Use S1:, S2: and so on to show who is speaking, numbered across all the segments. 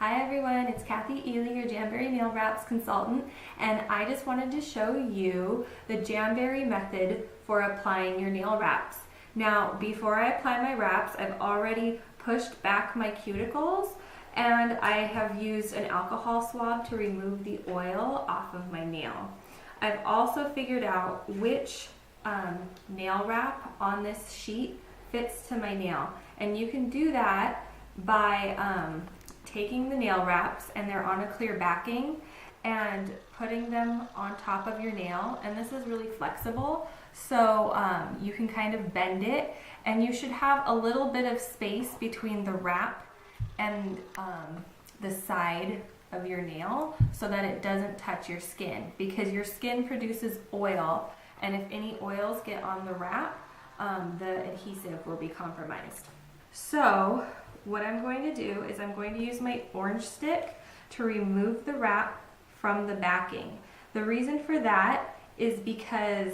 S1: Hi everyone, it's Kathy Ely, your Jamberry Nail Wraps consultant, and I just wanted to show you the Jamberry method for applying your nail wraps. Now, before I apply my wraps, I've already pushed back my cuticles and I have used an alcohol swab to remove the oil off of my nail. I've also figured out which nail wrap on this sheet fits to my nail, and you can do that by taking the nail wraps, and they're on a clear backing, and putting them on top of your nail. And this is really flexible, so you can kind of bend it, and you should have a little bit of space between the wrap and the side of your nail so that it doesn't touch your skin, because your skin produces oil, and if any oils get on the wrap, the adhesive will be compromised. So what I'm going to do is I'm going to use my orange stick to remove the wrap from the backing. The reason for that is because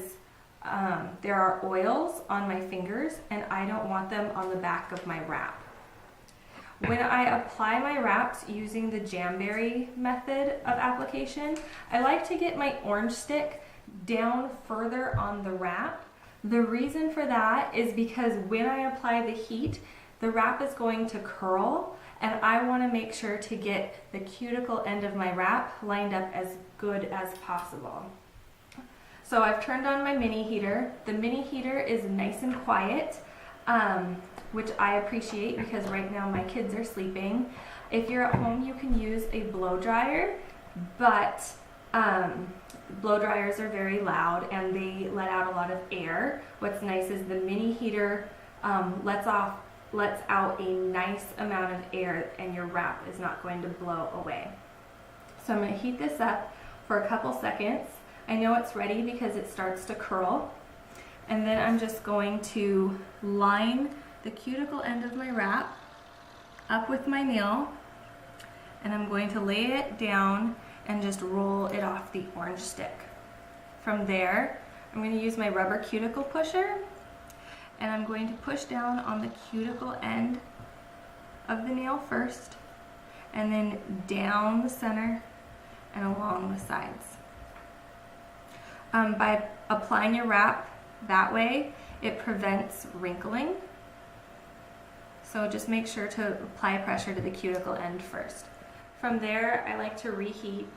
S1: there are oils on my fingers and I don't want them on the back of my wrap. When I apply my wraps using the Jamberry method of application, I like to get my orange stick down further on the wrap. The reason for that is because when I apply the heat, the wrap is going to curl, and I want to make sure to get the cuticle end of my wrap lined up as good as possible. So I've turned on my mini heater. The mini heater is nice and quiet, which I appreciate because right now my kids are sleeping. If you're at home, you can use a blow dryer, but blow dryers are very loud and they let out a lot of air. What's nice is the mini heater lets out a nice amount of air, and your wrap is not going to blow away. So I'm going to heat this up for a couple seconds. I know it's ready because it starts to curl, and then I'm just going to line the cuticle end of my wrap up with my nail, and I'm going to lay it down and just roll it off the orange stick. From there, I'm going to use my rubber cuticle pusher, and I'm going to push down on the cuticle end of the nail first, and then down the center and along the sides. By applying your wrap that way, it prevents wrinkling. So just make sure to apply pressure to the cuticle end first. From there, I like to reheat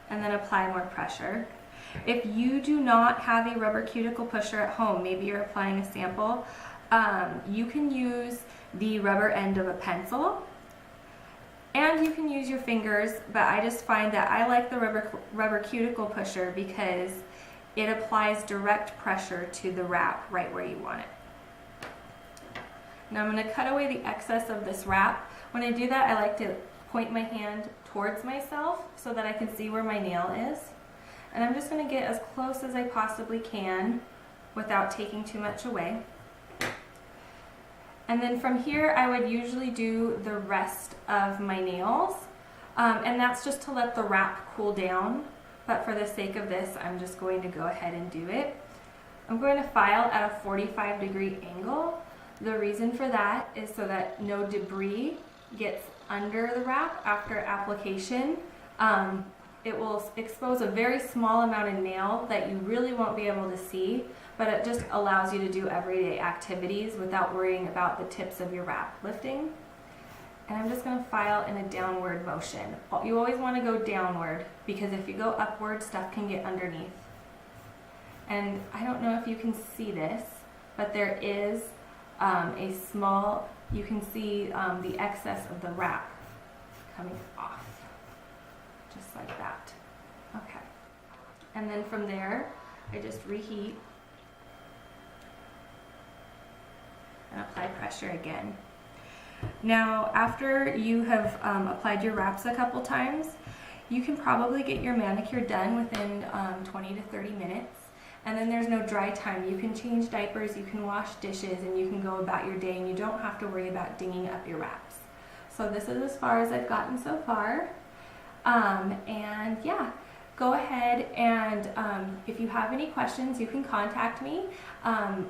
S1: and then apply more pressure. If you do not have a rubber cuticle pusher at home, maybe you're applying a sample, you can use the rubber end of a pencil, and you can use your fingers, but I just find that I like the rubber cuticle pusher because it applies direct pressure to the wrap right where you want it. Now I'm going to cut away the excess of this wrap. When I do that, I like to point my hand towards myself so that I can see where my nail is. And I'm just going to get as close as I possibly can without taking too much away. And then from here, I would usually do the rest of my nails. And that's just to let the wrap cool down. But for the sake of this, I'm just going to go ahead and do it. I'm going to file at a 45-degree angle. The reason for that is so that no debris gets under the wrap after application. It will expose a very small amount of nail that you really won't be able to see, but it just allows you to do everyday activities without worrying about the tips of your wrap lifting. And I'm just going to file in a downward motion. You always want to go downward, because if you go upward, stuff can get underneath. And I don't know if you can see this, but there is you can see the excess of the wrap coming off. Just like that. Okay. And then from there, I just reheat and apply pressure again. Now, after you have applied your wraps a couple times, you can probably get your manicure done within 20 to 30 minutes. And then there's no dry time. You can change diapers, you can wash dishes, and you can go about your day, and you don't have to worry about dinging up your wraps. So this is as far as I've gotten so far. And yeah, go ahead and if you have any questions, you can contact me.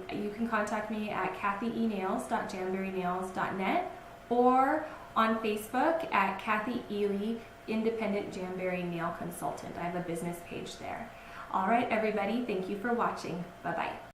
S1: You can contact me at kathyenails.jamberrynails.net or on Facebook at Kathy Ely, Independent Jamberry Nail Consultant. I have a business page there. All right, everybody, thank you for watching. Bye-bye.